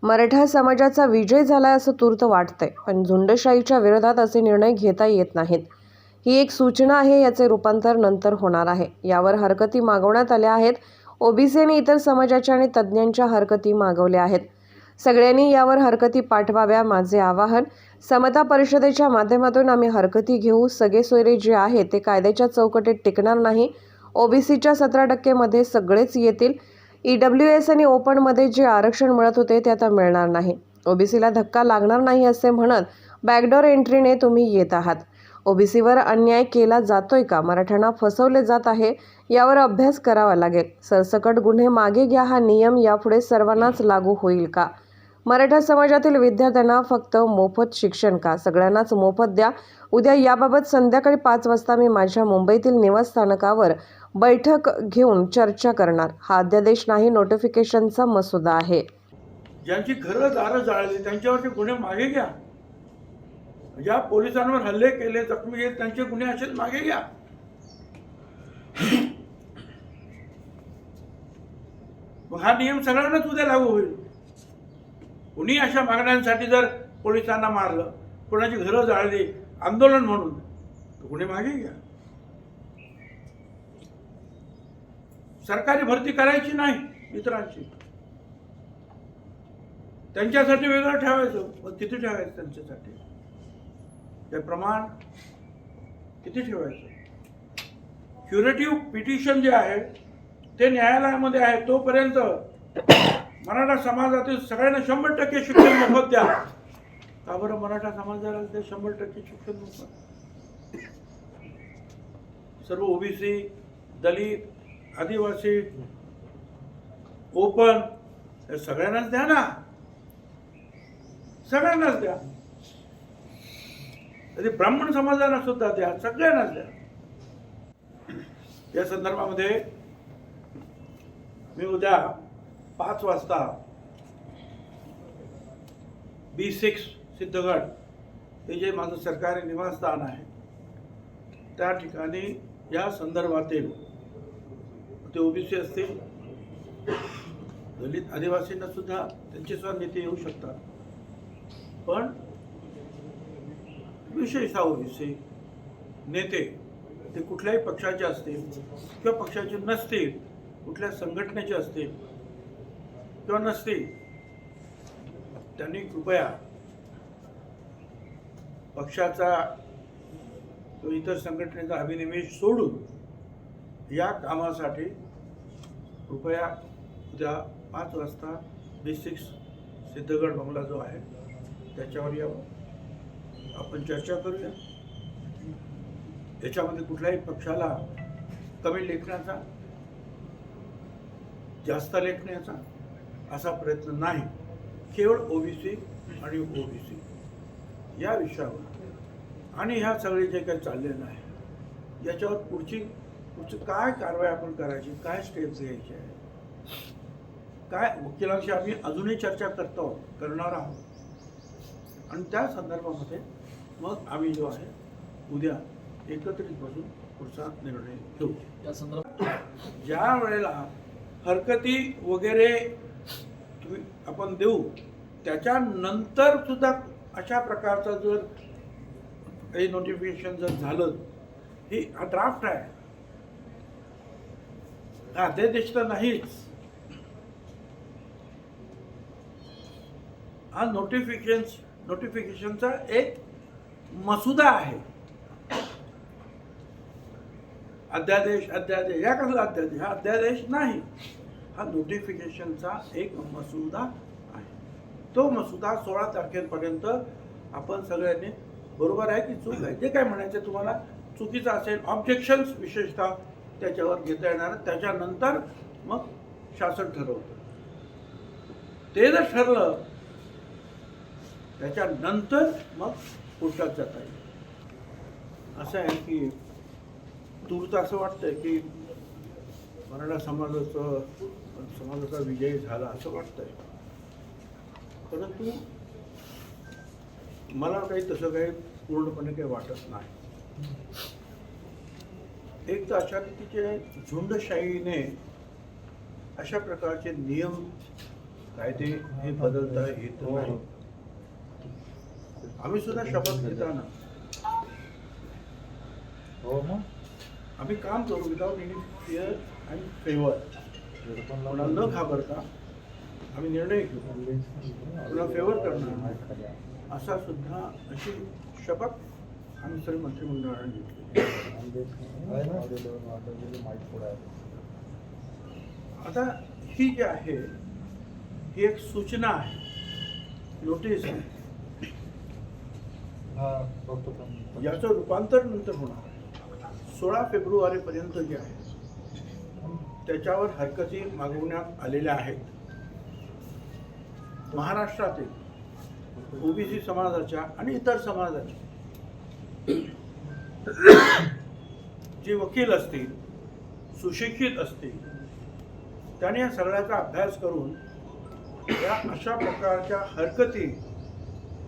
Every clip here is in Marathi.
मराठा समाजाचा विजय झाला असं तूर्त वाटतंय, पण झुंडशाहीच्या विरोधात असे निर्णय घेता येत नाहीत. ही एक सूचना आहे, याचे रूपांतर नंतर होणार आहे. यावर हरकती मागवण्यात आल्या आहेत. ओबीसी आणि इतर समाजाच्या आणि तज्ज्ञांच्या हरकती मागवल्या आहेत. सगळ्यांनी यावर हरकती पाठवाव्या, माझे आवाहन. समता परिषदेच्या माध्यमातून आम्ही हरकती घेऊ. सगळे सोयरे जे आहे ते कायद्याच्या चौकटीत टिकणार नाही. ओबीसीच्या 17% मध्ये सगळेच येतील. EWS आणि ओपनमध्ये जे आरक्षण मिळत होते ते आता मिळणार नाही. ओबीसीला धक्का लागणार नाही असे म्हणत बॅकडोर एंट्रीने तुम्ही येत आहात. ओबीसीवर अन्याय केला जातोय का, मराठ्यांना फसवले जात आहे, यावर अभ्यास करावा लागेल. सरसकट गुन्हे मागे घ्या हा नियम यापुढे सर्वांनाच लागू होईल का? मराठा समाजातील विद्यार्थ्यांना फक्त मोफत शिक्षण का? सगळ्यांनाच मोफत द्या. उद्या याबाबत संध्याकाळी 5 वाजता मी माझ्या मुंबईतील निवासस्थानकावर बैठक घेऊन चर्चा करणार. हा अध्यादेश नाही, नोटिफिकेशनचा मसुदा आहे. ज्यांची घरं दारं जाळली त्यांच्यावरचे गुन्हे मागे घ्या. ज्या पोलिसांवर हल्ले केले, जखमी केले, त्यांचे गुन्हे असेच मागे घ्या. मग हा नियम सगळ्यांनाच उद्या लागू होईल. कुणी अशा मागण्यांसाठी जर पोलिसांना मारलं, कोणाची घरं जाळली आंदोलन म्हणून, तर गुन्हे मागे घ्या. सरकारी भरती करायची नाही इतरांची, त्यांच्यासाठी वेगळं ठेवायचं. मग किती ठेवायचं त्यांच्यासाठी? ते प्रमाण किती ठेवायचं? क्युरेटिव्ह पिटिशन जे आहे ते न्यायालयामध्ये आहे. तोपर्यंत मराठा समाजातील सगळ्यांना 100% शिक्षण मोफत द्या. का बरं मराठा समाजाला ते 100% शिक्षण मोफत? सर्व ओबीसी, दलित, आदिवासी, ओपन हे सगळ्यांनाच द्या ना. सगळ्यांनाच द्या. तरी ब्राह्मण समाजाला सुद्धा द्या, सगळ्यांनाच द्या. या संदर्भामध्ये मी उद्या 5 वाजता B6 सिद्धगड हे जे माझं सरकारी निवासस्थान आहे त्या ठिकाणी या संदर्भातील ते ओबीसी असतील, दलित, आदिवासींना सुद्धा त्यांचे सुद्धा नेते येऊ शकतात. पण विशेषतः ओबीसी नेते ते कुठल्याही पक्षाचे असतील किंवा पक्षाचे नसतील, कुठल्या संघटनेचे असतील किंवा नसतील, त्यांनी कृपया पक्षाचा किंवा इतर संघटनेचा अभिनिवेश सोडून या कामासाठी कृपया उद्या 5 वाजता B6 सिद्धगड बंगला जो आहे त्याच्यावर यावं. आपण चर्चा करूया. याच्यामध्ये कुठल्याही पक्षाला कमी लेखण्याचा, जास्त लेखण्याचा असा प्रयत्न नाही. केवळ ओबीसी आणि ओबीसी या विषयावर आणि ह्या सगळे जे काही चाललेलं आहे याच्यावर पुढची काय कारवाई आपण करायची, काय स्टेप्स घ्यायचे आहे, काय वकिलांशी आम्ही अजूनही चर्चा करणार आहोत. आणि त्या संदर्भामध्ये मग आम्ही जो आहे उद्या एकत्रित बसून पुढचा निर्णय घेऊ. या संदर्भात ज्या वेळेला हरकती वगैरे आपण देऊ त्याच्यानंतर सुद्धा अशा प्रकारचं जर काही नोटिफिकेशन जर झालं, ही हा ड्राफ्ट आहे, हा अध्यादेश तर नाहीच, हा नोटिफिकेशनचा एक मसुदा आहे. अध्यादेश या कसला अध्यादेश? हा अध्यादेश नाही, हा नोटिफिकेशनचा एक मसुदा आहे. तो मसुदा 16 तारखेपर्यंत आपण सगळ्यांनी, बरोबर आहे की चूक आहे, जे काय म्हणायचं तुम्हाला चुकीचं असेल, ऑब्जेक्शन्स विशेषतः त्याच्यावर घेता येणार. त्याच्यानंतर मग शासन ठरवतं. ते जर ठरलं त्याच्यानंतर मग पुढच्यात जाता येईल. असं आहे की तूर्त असं वाटतंय की मराठा समाजाचा विजय झाला असं वाटतंय, परंतु मला काही तसं काही पूर्णपणे काही वाटत नाही. एक तर अशा रीतीचे झुंडशाहीने अशा प्रकारचे नियम कायदे हे बदलता येत नाही. आम्ही सुद्धा शपथ घेताना आम्ही काम करू without any fear and favour. कोणाला न घाबरता आम्ही निर्णय घेऊ, कोणाला फेवर करणार नाही. असा सुद्धा अशी शपथ आम्ही सर्व मंत्रिमंडळाने घेतली. आता ही जी आहे ही एक सूचना आहे, नोटीस आहे. याचं रूपांतर नंतर होणार. 16 फेब्रुवारीपर्यंत जे आहे त्याच्यावर हरकती मागवण्यात आलेल्या आहेत. महाराष्ट्रातील ओबीसी समाजाच्या आणि इतर समाजाच्या जे वकील असतील, सुशिक्षित असतील, त्याने या सगळ्याचा अभ्यास करून या अशा प्रकारच्या हरकती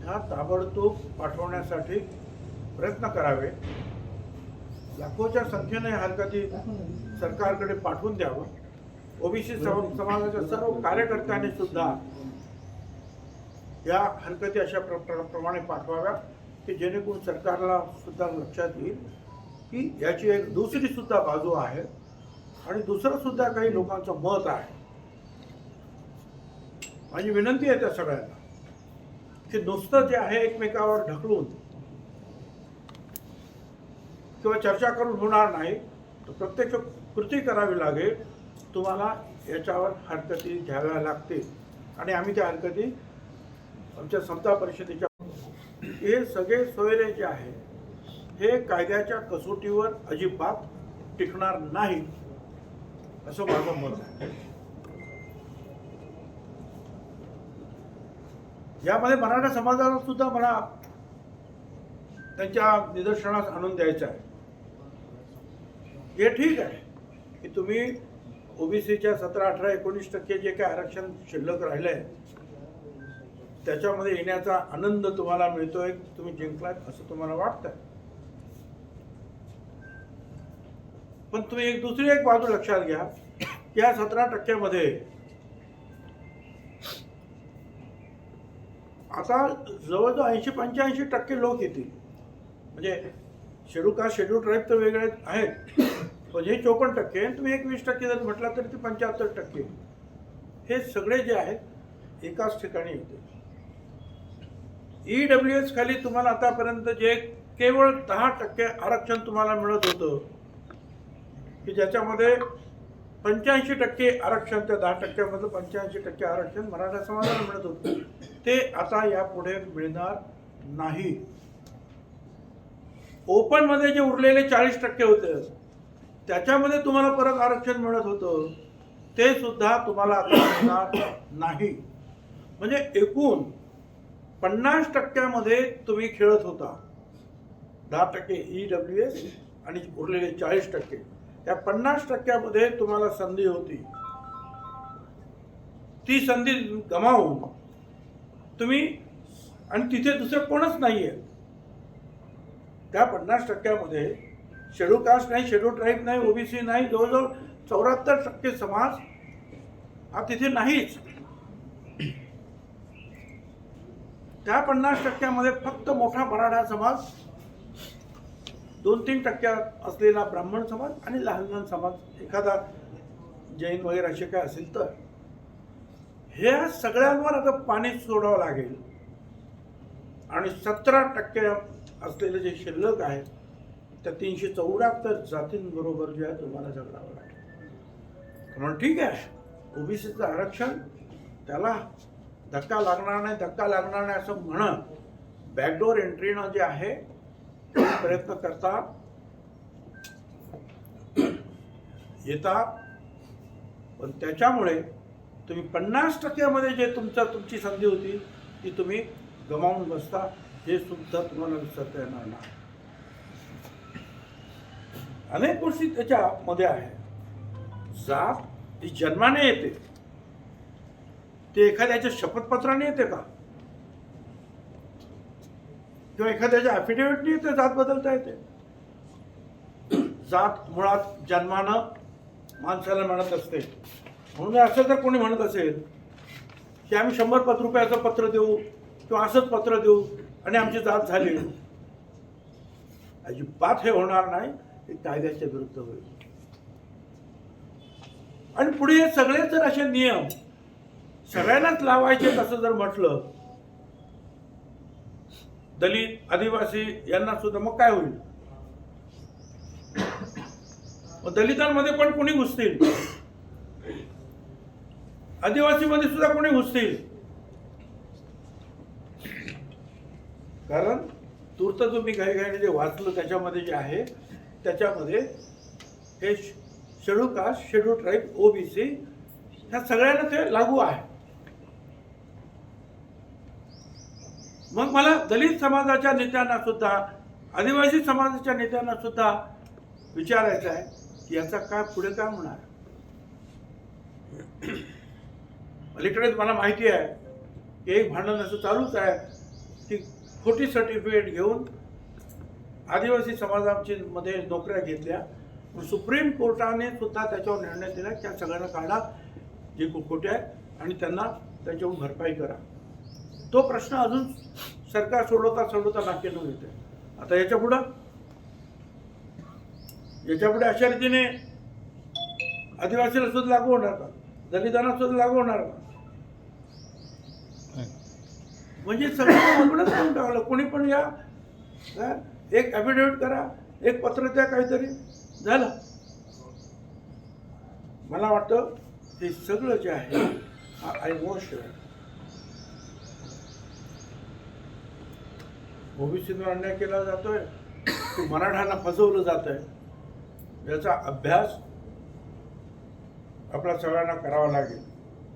ह्या ताबडतोब पाठवण्यासाठी प्रयत्न करावे. लाखोच्या संख्येने हरकती सरकारकडे पाठवून द्यावं. ओबीसी समाजाच्या सर्व कार्यकर्त्यांनी सुद्धा या हरकती अशा प्रमाणे पाठवाव्या की जेणेकरून सरकारला सुद्धा लक्षात येईल की याची एक दुसरी सुद्धा बाजू आहे आणि दुसरं सुद्धा काही लोकांचं मत आहे. माझी विनंती आहे त्या सगळ्यांना की नुसतं जे आहे एकमेकावर ढकलून किंवा चर्चा करून होणार नाही, तर प्रत्यक्ष कृती करावी लागेल. तुम्हाला याच्यावर हरकती घ्याव्या लागतील आणि आम्ही त्या हरकती आमच्या समता परिषदेच्या हे सगळे सोयरे जे आहे हे कायद्याच्या कसोटीवर अजिबात टिकणार नाही असं माझं मत आहे. यामध्ये मराठा समाजाला सुद्धा मला त्यांच्या निदर्शनास आणून द्यायचं आहे. हे ठीक आहे की तुम्ही ओबीसीच्या 17, 18, 19% जे काही आरक्षण शिल्लक राहिलंय त्याच्यामध्ये येण्याचा आनंद तुम्हाला मिळतोय, तुम्ही जिंकलात असं तुम्हाला वाटतंय. पण तुम्ही एक दुसरी एक बाजू लक्षात घ्या की या 17% आता जवळजवळ 80-85% लोक येतील. म्हणजे शेड्यूल कास्ट, शेड्यूल ट्राईब तर वेगळे आहेत, पण हे 54%, तुम्ही 20% जर म्हटला तरी ते 75%. हे सगळे जे आहेत एकाच ठिकाणी येते. EWS खाली तुम्हाला आतापर्यंत जे केवळ 10% आरक्षण तुम्हाला मिळत होतं की ज्याच्यामध्ये 85% आरक्षण, त्या 10%मधलं 85% आरक्षण मराठा समाजाला मिळत होतं, ते आता यापुढे मिळणार नाही. ओपन मध्ये जे उरलेले 40% होते त्याच्यामध्ये तुम्हाला परत आरक्षण मिळत होतं, ते सुद्धा तुम्हाला आता मिळणार नाही. म्हणजे एकूण 50% तुम्ही खेळत होता. 10% EWS आणि उरलेले 40%. त्या 50% तुम्हाला संधी होती. ती संधी गमावून तुम्ही, आणि तिथे दुसरं कोणच नाहीये त्या 50% शेड्यूल कास्ट नाही, शेड्यूल ट्राईब नाही, ओबीसी नाही, जवळजवळ 74% समाज हा तिथे नाहीच. त्या 50% फक्त मोठा मराठा समाज, 2-3% असलेला ब्राह्मण समाज आणि लहान लहान समाज, एखादा जैन वगैरे असे काय असेल तर, ह्या सगळ्यांवर आता पाणी सोडावं लागेल. आणि 17% असलेले जे शिल्लक आहेत त्या 374 जातींबरोबर जे आहे तुम्हाला झगडावं लागेल. म्हणून ठीक आहे, ओबीसीचं आरक्षण त्याला धक्का लागणार नाही असं म्हणत बॅकडोर एंट्रीनं जे आहे प्रयत्न करतात, येतात. पण त्याच्यामुळे तुम्ही 50% जे तुमची संधी होती ती तुम्ही गमावून बसता, हे सुद्धा तुम्हाला विसरता येणार नाही. अनेक गोष्टी त्याच्यामध्ये आहे. जात ती जन्माने येते, ते एखाद्याच्या शपथपत्राने येते का, किंवा एखाद्याच्या ॲफिडेव्हिटने येते जात बदलता येते. जात मुळात जन्मानं माणसाला मिळत असते. म्हणून असं जर कोणी म्हणत असेल की आम्ही 100 रुपयाचं पत्र देऊ किंवा असंच पत्र देऊ आणि आमची जात झाली. अजिबात हे होणार नाही. हे कायद्याच्या विरुद्ध होईल. आणि पुढे हे सगळे जर असे नियम सगळ्यांनाच लावायचे असं जर म्हटलं, दलित आदिवासी यांना सुद्धा मग काय होईल? मग दलितांमध्ये पण कोणी घुसतील, आदिवासीमध्ये सुद्धा कोणी घुसतील. कारण तूर्त जो मी घाईघाईने जे वाचलं त्याच्यामध्ये जे आहे त्याच्यामध्ये हे schedule caste, schedule tribe, OBC ह्या सगळ्यांना ते लागू आहे. मग मला दलित समाजाच्या नेत्यांना सुद्धा, आदिवासी समाजाच्या नेत्यांना सुद्धा विचारायचं आहे की याचा काय पुढे काय होणार. अलीकडेच मला माहिती आहे की एक भांडण असं चालूच आहे की खोटी सर्टिफिकेट घेऊन आदिवासी समाजाची मध्ये नोकऱ्या घेतल्या. सुप्रीम कोर्टाने सुद्धा त्याच्यावर निर्णय दिला की त्या सगळ्यांना काढा जे खोटे आहे आणि त्यांना त्याच्यावर भरपाई करा. तो प्रश्न अजून सरकार सोडवता बाकीनं येते. आता याच्यापुढे अशा रीतीने आदिवासीला सुद्धा लागू होणार का, दलितांना सुद्धा लागू होणार का? म्हणजे सगळं अवघडच करून टाकलं. कोणी पण या एक ॲफिडेव्हिट करा, एक पत्र द्या, काहीतरी झालं. मला वाटतं हे सगळं जे आहे ऑलमोस्ट ओबीसीवर अन्याय केला जातोय की मराठ्यांना फसवलं जात आहे, याचा अभ्यास आपल्या सगळ्यांना करावा लागेल.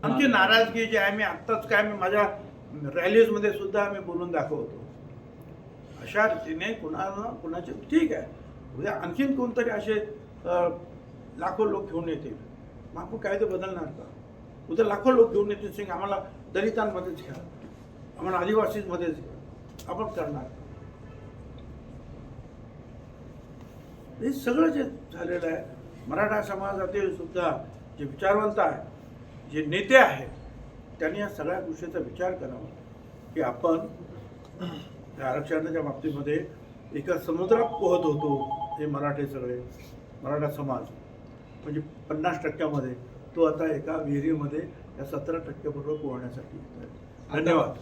आमची नाराजगी जी आहे, मी आत्ताच काय मी माझ्या रॅलीजमध्ये सुद्धा मी बोलून दाखवतो. अशा रीतीने कुणाचे ठीक आहे, उद्या आणखीन कोणतरी असे लाखो लोक घेऊन येतील, मग आपण कायदे बदलणार का? उद्या लाखो लोक घेऊन येतील सिंग आम्हाला दलितांमध्येच घ्या, आम्हाला आदिवासीमध्येच घ्या, आपण करणार. हे सगळं जे झालेलं आहे, मराठा समाजातील सुद्धा जे विचारवंत आहे, जे नेते आहेत, त्यांनी या सगळ्या गोष्टीचा विचार करावा की आपण त्या आरक्षणाच्या बाबतीमध्ये एका समुद्रात पोहत होतो. हे मराठे सगळे मराठा समाज म्हणजे 50% तो आता एका विहिरीमध्ये या 17% बरोबर पोहण्यासाठी. धन्यवाद.